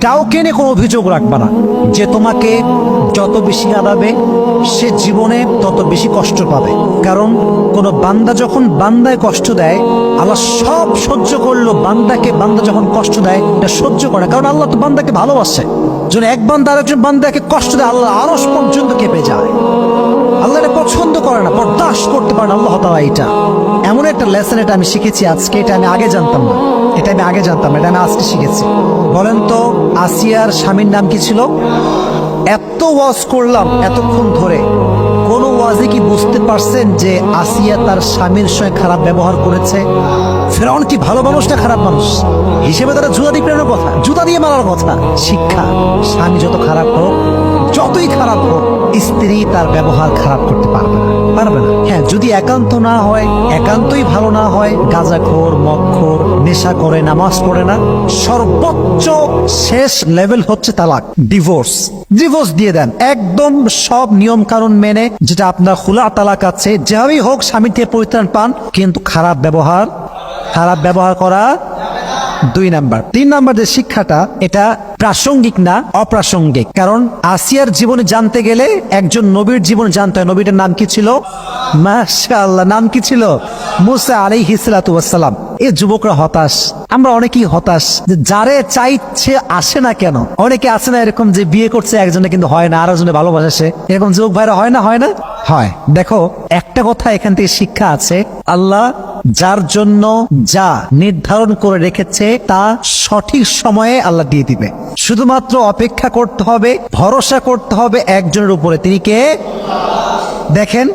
কাউকে নিয়ে কোনো অভিযোগ রাখবা না। যে তোমাকে যত বেশি আদাবে সে জীবনে তত বেশি কষ্ট পাবে। কারণ কোন বান্দা যখন বান্দায় কষ্ট দেয়, আল্লাহ সব সহ্য করলো, বান্দা যখন কষ্ট দেয় এটা সহ্য করে, কারণ আল্লাহ তো বান্দাকে ভালোবাসে। যখন এক বান্দা আরেকজন বান্দাকে কষ্ট দেয়, আল্লাহ আরশ পর্যন্ত কেঁপে যায়। আল্লাহ এটা পছন্দ করে না, বরদাস্ত করতে পারে না আল্লাহ তাআলা। এটা এমন একটা লেসন, এটা আমি শিখেছি আজকে। এটা আমি আগে জানতাম না, এটা আমি আজকে শিখেছি। বলেন তো, আসিয়ার স্বামীর নাম কি ছিল? এত ওয়াজ করলাম এতক্ষণ ধরে, কোন ওয়াজে কি বুঝতে পারছেন যে আসিয়া তার স্বামীর সঙ্গে খারাপ ব্যবহার করেছে? ফেরাউন কি ভালো মানুষ না খারাপ মানুষ? হিসেবে তারা জুতা দিয়ে প্রেরণের কথা, জুতা দিয়ে মারার কথা। শিক্ষা, স্বামী যত খারাপ হোক, যতই খারাপ হোক, স্ত্রী তার ব্যবহার খারাপ করতে পারবে না। হ্যাঁ, যদি একান্ত না হয়, একান্তই ভালো না হয়, গাঁজাখোর, মদখোর, নেশা করে, নামাজ পড়ে না, সর্বোচ্চ শেষ লেভেল হচ্ছে তালাক, ডিভোর্স দিয়ে দেন একদম। সব নিয়ম কানুন মেনে, যেটা আপনার খুলা তালাক আছে, যেভাবেই হোক স্বামী থেকে পরিত্রাণ পান, কিন্তু খারাপ ব্যবহার করা 2 নাম্বার। 3 নাম্বার যে শিক্ষাটা, এটা প্রাসঙ্গিক না, অপ্রাসঙ্গিক। কারণ আসিয়ার জীবনে জানতে গেলে একজন নবীর জীবন জানতে হয়। নবীটার নাম কি ছিল? মাশাআল্লাহ, নাম কি ছিল? মুসা আলাইহিস সালাতু ওয়াস সালাম। এই যুবকরা হতাশ, আমরা অনেকেই হতাশ, যে যারে চাইছে আসে না কেন। অনেকে আছে না এরকম, যে বিয়ে করছে একজনে কিন্তু হয় না, আরেকজনে ভালোবাসে, এরকম যুবক ভাইরা হয় না? হয়। দেখো, একটা কথা এখান থেকে শিক্ষা আছে, আল্লাহ যার জন্য যা নির্ধারণ করে রেখেছে তা সঠিক সময়ে আল্লাহ দিয়ে দিবে। শুধুমাত্র অপেক্ষা করতে হবে, ভরসা করতে হবে একজনের উপরে। তিনি কে? দেখেন,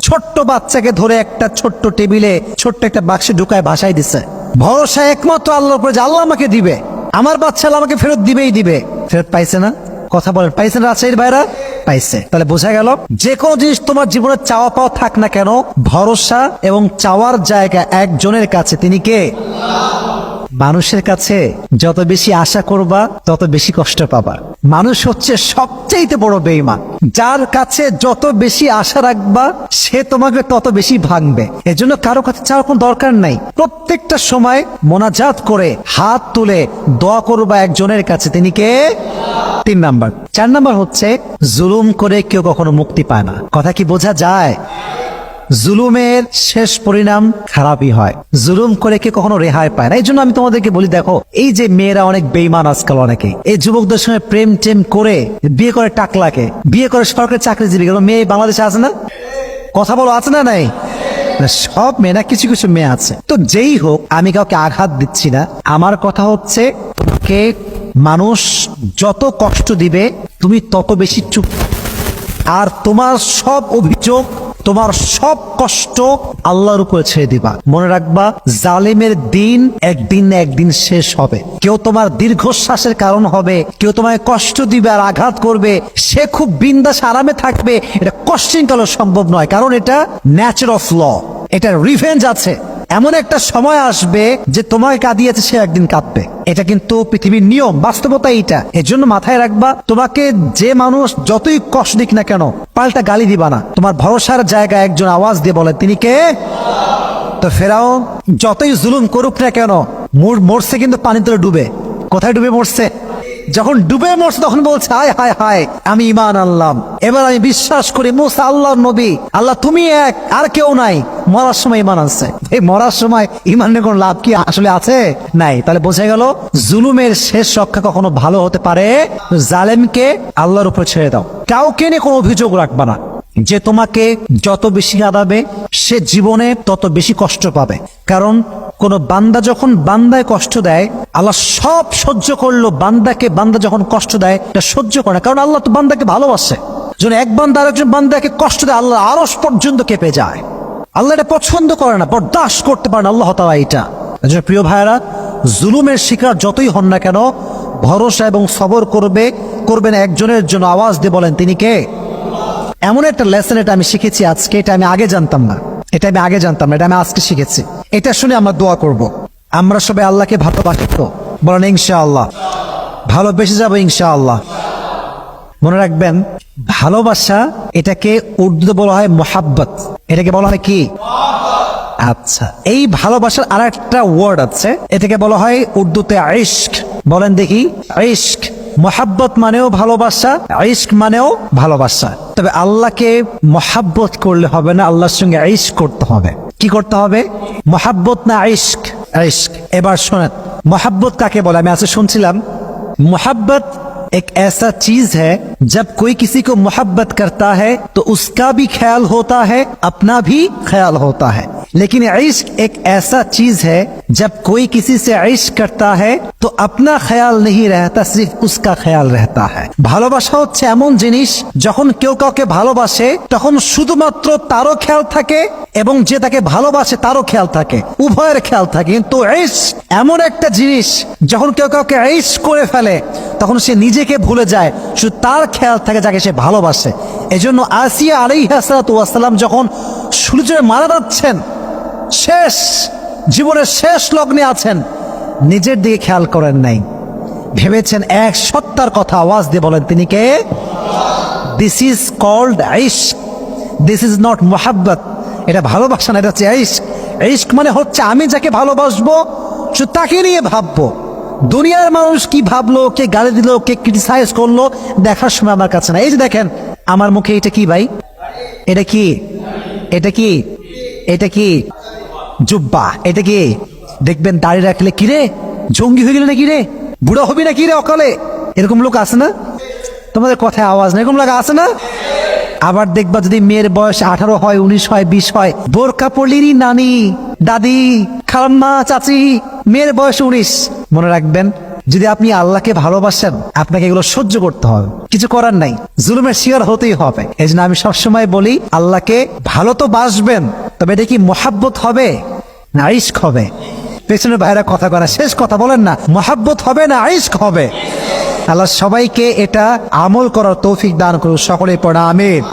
ছোট্ট বাচ্চাকে ধরে একটা ছোট্ট টেবিলে, ছোট্ট একটা বাক্সে ঢুকায় ভাসাই দিছে। ভরসা একমাত্র আল্লাহর উপরে, যে আল্লাহ আমাকে দিবে, আমার বাচ্চা আমাকে ফেরত দিবে। ফেরত পাইছে না? কথা বলেন, পাইছে না রাজশাহীর ভাইরা? পাইছে। তাহলে বোঝা গেল, যে কোনো জিনিস তোমার জীবনে চাওয়া পাওয়া থাক না কেন, ভরসা এবং চাওয়ার জায়গা একজনের কাছে। তিনি কে? মানুষের কাছে যত বেশি আশা করবা তত বেশি কষ্ট পাবা। মানুষ হচ্ছে সবচেয়ে বড় বেঈমান। যার কাছে যত বেশি আশা রাখবা সে তোমাকে তত বেশি ভাঙবে। এজন্য কারো কাছে চাওয়ার কোনো দরকার নাই। প্রত্যেকটা সময় মোনাজাত করে হাত তুলে দোয়া করবা একজনের কাছে। তিনি কে? 3 নাম্বার। 4 নাম্বার হচ্ছে, জুলুম করে কেউ কখনো মুক্তি পায় না। কথা কি বোঝা যায়? জুলুমের শেষ পরিণাম খারাপই হয়। জুলুম করে কে কখনো রেহাই পায় না। এই জন্য আমি তোমাদেরকে বলি, দেখো, এই যে মেয়েরা অনেক বেইমান আজকাল, অনেকে এই যুবকদের সঙ্গে প্রেম করে বিয়ে করে টাকলাকে, বিয়ে করে সরকারি চাকরিজীবী। মেয়ে বাংলাদেশে আছে না? কথা বলো, আছে না? নাই? সব মেয়ে না, কিছু কিছু মেয়ে আছে। তো যেই হোক, আমি কাউকে আঘাত দিচ্ছি না। আমার কথা হচ্ছে, তোমাকে মানুষ যত কষ্ট দিবে তুমি তত বেশি চুপ, আর তোমার সব অভিযোগ, তোমার সব কষ্ট আল্লাহর উপরে ছেড়ে দিবা। মনে রাখবা, জালেমের দিন একদিন না একদিন শেষ হবে। কেউ তোমার দীর্ঘশ্বাসের কারণ হবে, কেউ তোমায় কষ্ট দিবে আর আঘাত করবে, সে খুব বিন্দাস আরামে থাকবে, এটা কোশ্চেন কালো সম্ভব নয়। কারণ এটা ন্যাচার অফ ল, এটা রিভেঞ্জ আছে। এমন একটা সময় আসবে যে তোমাকে কাঁদিয়েছে সে একদিন কাঁদবে। এটা কিন্তু পৃথিবীর নিয়ম, বাস্তবতা এইটা। এর জন্য মাথায় রাখবা, তোমাকে যে মানুষ যতই কষ্ট দিক না কেন, পাল্টা গালি দিবা না। তোমার ভরসার জায়গায় একজন আওয়াজ দিয়ে বলে, তিনি কে? তো ফেরাউন যতই জুলুম করুক না কেন, মরছে কিন্তু পানির তলে ডুবে। কোথায় ডুবে মরছে? যখন ডুবে মরছে তখন বলছে, হায় হায় হায়, আমি ঈমান আনলাম, এবার আমি বিশ্বাস করি মুসা আল্লাহর নবী, আল্লাহ তুমি এক, আর কেউ নাই। মরার সময় ঈমান আনছে। এই মরার সময় ঈমানের কোন লাভ কি আসলে আছে? নাই। তাহলে বোঝা গেল, জুলুমের শেষ রক্ষা কখনো ভালো হতে পারে। জালেমকে আল্লাহর উপর ছেড়ে দাও। কাউকে নিয়ে কোনো অভিযোগ রাখবা না। যে তোমাকে যত বেশি আদাবে সে জীবনে তত বেশি কষ্ট পাবে। কারণ কোন বান্দা যখন বান্দায় কষ্ট দেয়, আল্লাহ সব সহ্য করলো, বান্দা যখন কষ্ট দেয় এটা সহ্য করে না, কারণ আল্লাহ তো বান্দাকে ভালোবাসে। যখন এক বান্দা আরেকজন বান্দাকে কষ্ট দেয়, আল্লাহ আরশ পর্যন্ত কেঁপে যায়। আল্লাহ এটা পছন্দ করে না, বরদাস্ত করতে পারে না আল্লাহ তাআলা এটা। প্রিয় ভাইয়েরা, জুলুমের শিকার যতই হন না কেন, ভরসা এবং সবর করবেন একজনের জন্য। আওয়াজ দিয়ে বলেন, তিনি কে? এমন একটা লেসন, এটা আমি শিখেছি আজকে। এটা আমি আগে জানতাম না, এটা আমি আজকে শিখেছি। এটা শুনে আমরা দোয়া করব, আমরা সবাই আল্লাহকে ভালোবাসি তো। বলেন ইনশাআল্লাহ, ভালোবেসে যাবো ইনশাআল্লাহ। মনে রাখবেন, ভালোবাসা এটাকে উর্দুতে বলা হয় মোহাব্বত। এটাকে বলা হয় কি? আচ্ছা, এই ভালোবাসার আর একটা ওয়ার্ড আছে, এটাকে বলা হয় উর্দুতে ইশক। বলেন দেখি। ইশক, মোহাব্বত মানেও ভালোবাসা, ইশক মানেও ভালোবাসা। তবে আল্লাহকে মোহাব্বত করলে হবে না, আল্লাহর সঙ্গে ইশক করতে হবে। কি করতে হবে? মোহাব্বত না ইশক? ইশক। এবার শোনেন मोहब्बत काके बोला। मैं आपसे सुनছিলাম मोहब्बत एक ऐसा चीज है जब कोई किसी को मोहब्बत करता है तो उसका भी ख्याल होता है, अपना भी ख्याल होता है। लेकिन इश्क एक ऐसा चीज है जब कोई किसी से इश्क करता है तो अपना ख्याल नहीं रहता, सिर्फ उसका ख्याल रहता है। ভালোবাসা হচ্ছে এমন জিনিস যখন কেউ কাউকে ভালোবাসে তখন শুধুমাত্র তারও খেয়াল থাকে এবং যে তাকে ভালোবাসে তারও খেয়াল থাকে, উভয়ের খেয়াল থাকে। কিন্তু ইশক এমন একটা জিনিস যখন কেউ কাউকে ইশক করে ফেলে তখন সে নিজেকে ভুলে যায়, শুধু তার খেয়াল থাকে যাকে সে ভালোবাসে। এজন্য আসিয়া আলাইহিস সালাতু ওয়াস সালাম যখন সূর্যে মারা যাচ্ছেন, শেষ জীবনের শেষ লগ্নে আছেন, নিজের দিকে খেয়াল করেন নাই, ভেবেছেন এক সত্তার কথা। আওয়াজ দিয়ে বলেন তিনি কে? দিস ইজ কল্ড ইশক, দিস ইজ নট মোহাব্বত। এটা ভালোবাসা না, এটা হচ্ছে ইশক। ইশক মানে হচ্ছে আমি যাকে ভালোবাসবো শুধু তাকে নিয়ে ভাববো। দুনিয়ার মানুষ কি ভাবলো, কে গালি দিল, কে ক্রিটিসাইজ করলো, দেখার সময় আমার কাছে না। এই যে দেখেন আমার মুখে এটা কি ভাই? এটা কি? এটা কি? এটা কি? জুব্বা। এটা কি? দেখবেন দাড়ি রাখলে কিরে জঙ্গি হয়ে গেলে নাকি রে, বুড়া হবি নাকি রে অকালে, এরকম লোক আছে না? তোমাদের কথায় আওয়াজ না, এরকম লোক আছে না? আবার দেখবা যদি মেয়ের বয়স 18 হয়, 19 হয়, 20 হয়, বোরকা পড়লেরই নানি, দাদি, খালাম্মা, চাচি, মেয়ের বয়স 19। মনে রাখবেন যদি আপনি আল্লাহকে ভালোবাসেন আপনাকে এগুলো সহ্য করতে হবে, কিছু করার নাই, জুলুমের শিকার হতেই হবে। এই জন্য আমি সবসময় বলি আল্লাহকে ভালো তো বাসবেন, তবে এটা কি মোহাব্বত হবে না ইশক হবে? পেছনের ভাইরা কথা করা শেষ কথা বলেন না, মোহাব্বত হবে না ইশক হবে? আল্লাহ সবাইকে এটা আমল করার তৌফিক দান করুন। সকলে পড়া আমিন।